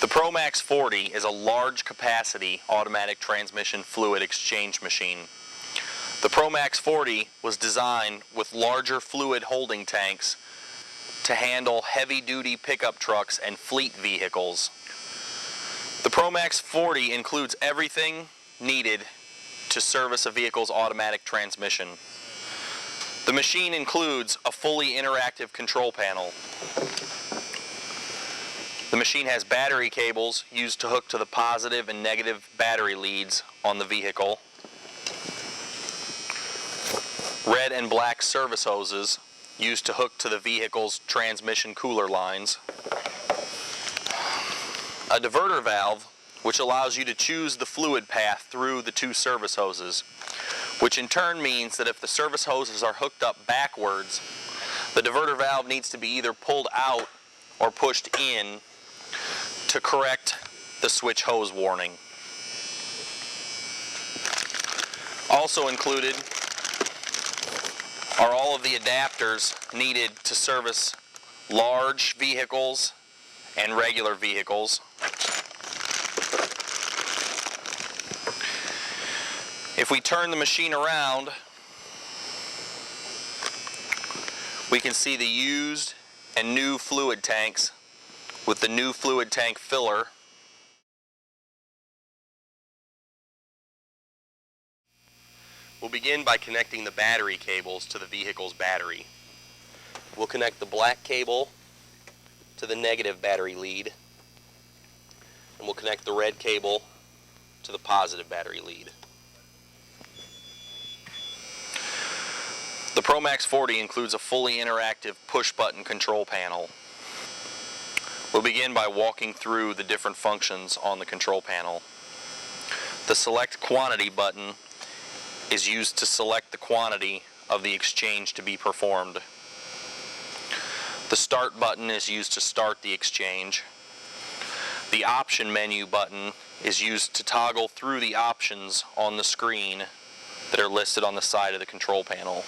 The ProMax40 is a large capacity automatic transmission fluid exchange machine. The ProMax40 was designed with larger fluid holding tanks to handle heavy-duty pickup trucks and fleet vehicles. The ProMax40 includes everything needed to service a vehicle's automatic transmission. The machine includes a fully interactive control panel. The machine has battery cables used to hook to the positive and negative battery leads on the vehicle. Red and black service hoses used to hook to the vehicle's transmission cooler lines. A diverter valve, which allows you to choose the fluid path through the two service hoses, which in turn means that if the service hoses are hooked up backwards, the diverter valve needs to be either pulled out or pushed in to correct the switch hose warning. Also included are all of the adapters needed to service large vehicles and regular vehicles. If we turn the machine around, we can see the used and new fluid tanks with the new fluid tank filler. We'll begin by connecting the battery cables to the vehicle's battery. We'll connect the black cable to the negative battery lead, and we'll connect the red cable to the positive battery lead. The ProMax40 includes a fully interactive push-button control panel. We'll begin by walking through the different functions on the control panel. The Select Quantity button is used to select the quantity of the exchange to be performed. The Start button is used to start the exchange. The Option menu button is used to toggle through the options on the screen that are listed on the side of the control panel.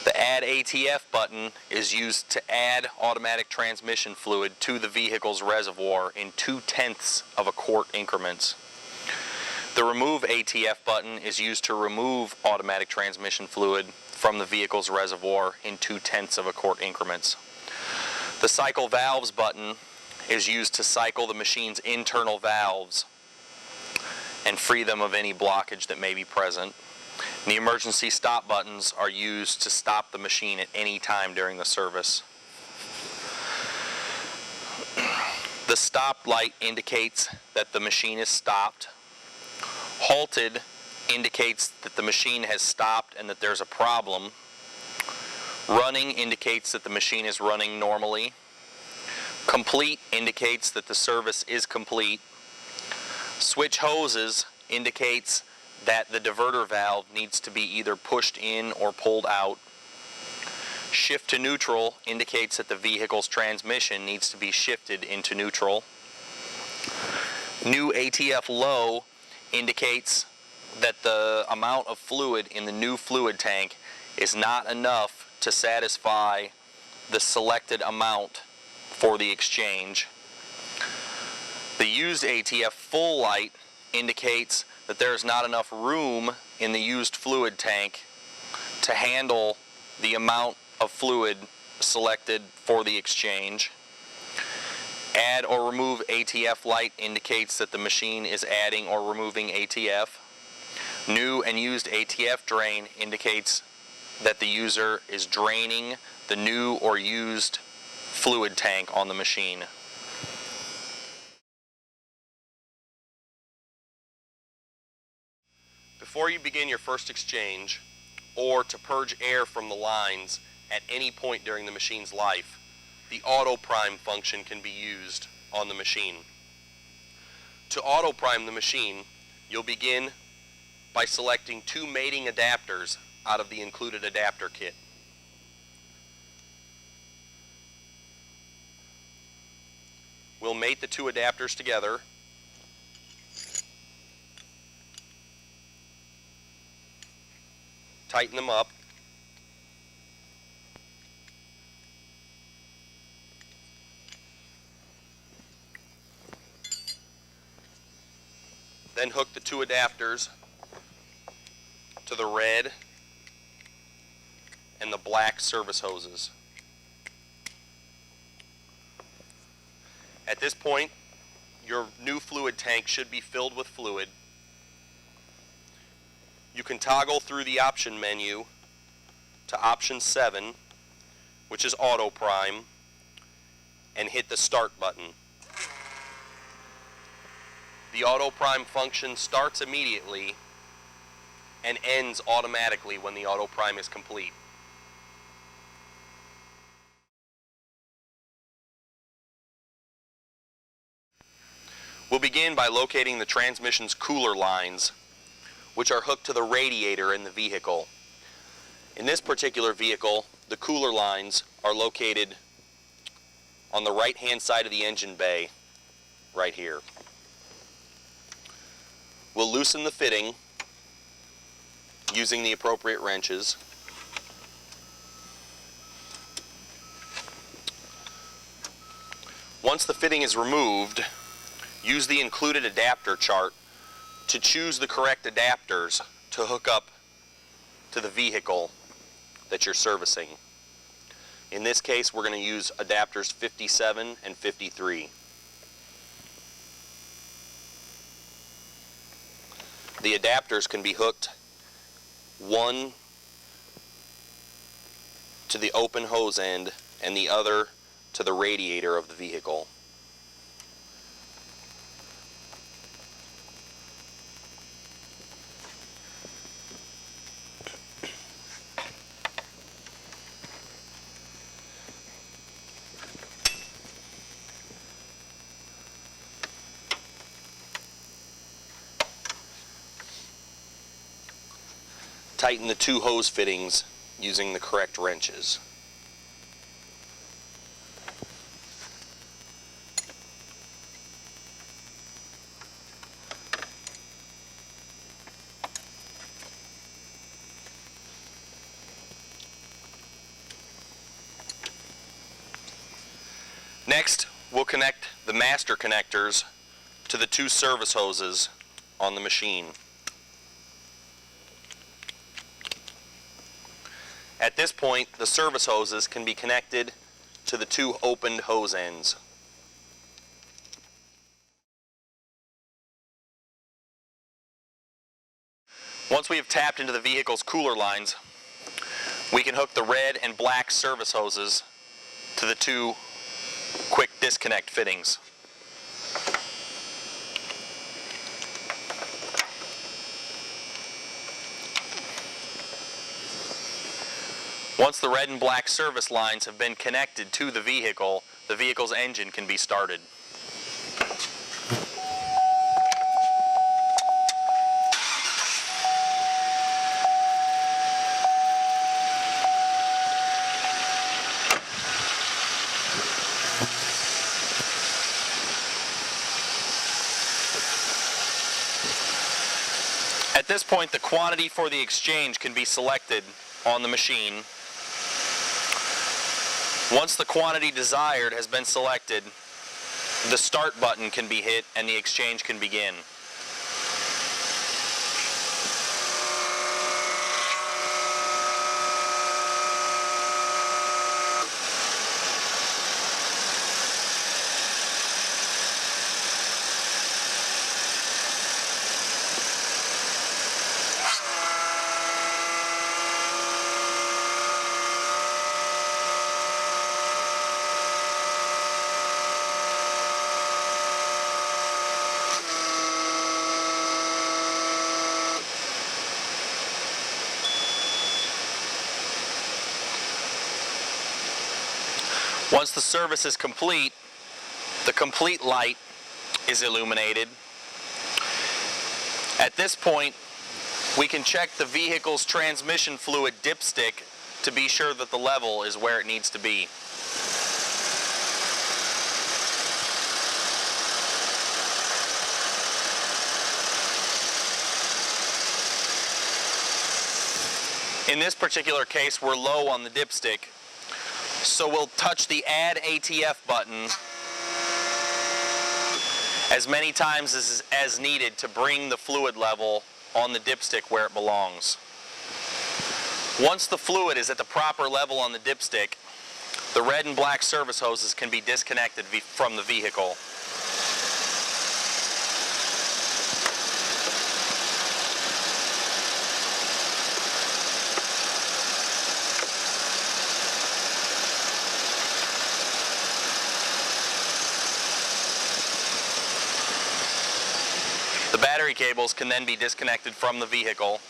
The Add ATF button is used to add automatic transmission fluid to the vehicle's reservoir in 0.2 of a quart increments. The Remove ATF button is used to remove automatic transmission fluid from the vehicle's reservoir in 0.2 of a quart increments. The Cycle Valves button is used to cycle the machine's internal valves and free them of any blockage that may be present. The emergency stop buttons are used to stop the machine at any time during the service. The stop light indicates that the machine is stopped. Halted indicates that the machine has stopped and that there's a problem. Running indicates that the machine is running normally. Complete indicates that the service is complete. Switch hoses indicates that the diverter valve needs to be either pushed in or pulled out. Shift to neutral indicates that the vehicle's transmission needs to be shifted into neutral. New ATF low indicates that the amount of fluid in the new fluid tank is not enough to satisfy the selected amount for the exchange. The used ATF full light indicates that there is not enough room in the used fluid tank to handle the amount of fluid selected for the exchange. Add or remove ATF light indicates that the machine is adding or removing ATF. New and used ATF drain indicates that the user is draining the new or used fluid tank on the machine. Before you begin your first exchange, or to purge air from the lines at any point during the machine's life, the auto prime function can be used on the machine. To auto prime the machine, you'll begin by selecting 2 mating adapters out of the included adapter kit. We'll mate the 2 adapters together. Tighten them up. Then hook the two adapters to the red and the black service hoses. At this point, your new fluid tank should be filled with fluid. You can toggle through the option menu to option 7, which is auto prime, and hit the start button. The auto prime function starts immediately and ends automatically when the auto prime is complete. We'll begin by locating the transmission's cooler lines, which are hooked to the radiator in the vehicle. In this particular vehicle, the cooler lines are located on the right-hand side of the engine bay, right here. We'll loosen the fitting using the appropriate wrenches. Once the fitting is removed, use the included adapter chart to choose the correct adapters to hook up to the vehicle that you're servicing. In this case, we're going to use adapters 57 and 53. The adapters can be hooked one to the open hose end and the other to the radiator of the vehicle. Tighten the two hose fittings using the correct wrenches. Next, we'll connect the master connectors to the two service hoses on the machine. At this point, the service hoses can be connected to the two opened hose ends. Once we have tapped into the vehicle's cooler lines, we can hook the red and black service hoses to the two quick disconnect fittings. Once the red and black service lines have been connected to the vehicle's engine can be started. At this point, the quantity for the exchange can be selected on the machine. Once the quantity desired has been selected, the start button can be hit and the exchange can begin. Once the service is complete, the complete light is illuminated. At this point, we can check the vehicle's transmission fluid dipstick to be sure that the level is where it needs to be. In this particular case, we're low on the dipstick, so we'll touch the Add ATF button as many times as needed to bring the fluid level on the dipstick where it belongs. Once the fluid is at the proper level on the dipstick, the red and black service hoses can be disconnected from the vehicle. The battery cables can then be disconnected from the vehicle.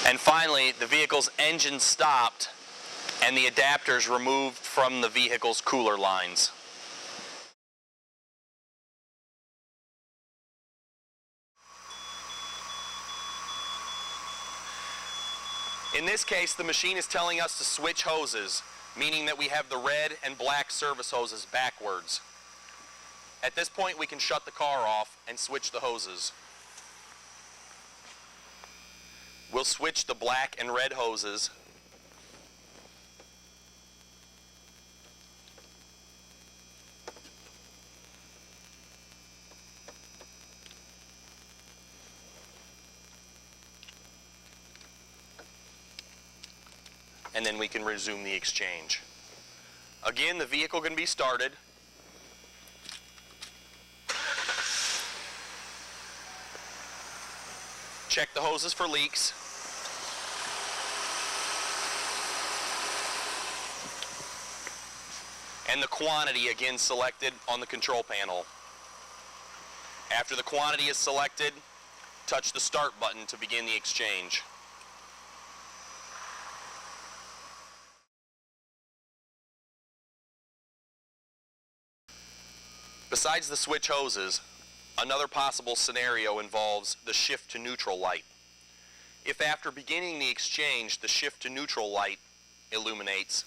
And finally, the vehicle's engine stopped and the adapters removed from the vehicle's cooler lines. In this case, the machine is telling us to switch hoses, meaning that we have the red and black service hoses backwards. At this point, we can shut the car off and switch the hoses. We'll switch the black and red hoses. And then we can resume the exchange. Again, the vehicle can be started. Check the hoses for leaks. And the quantity again selected on the control panel. After the quantity is selected, touch the start button to begin the exchange. Besides the switch hoses, another possible scenario involves the shift to neutral light. If after beginning the exchange the shift to neutral light illuminates,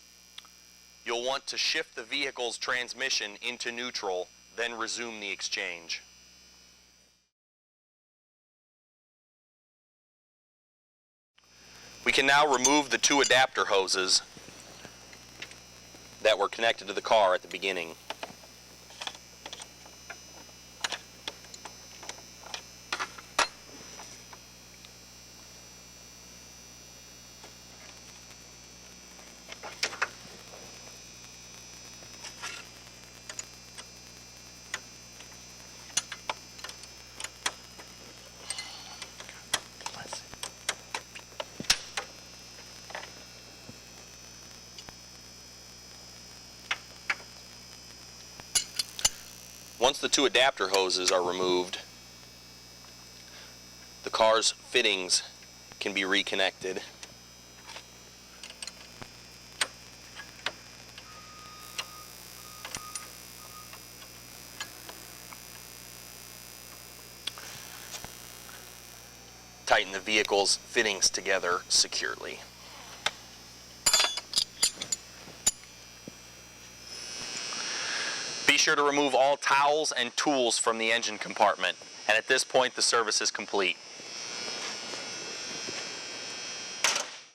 you'll want to shift the vehicle's transmission into neutral, then resume the exchange. We can now remove the two adapter hoses that were connected to the car at the beginning. Once the two adapter hoses are removed, the car's fittings can be reconnected. Tighten the vehicle's fittings together securely. Be sure to remove all towels and tools from the engine compartment, and at this point the service is complete.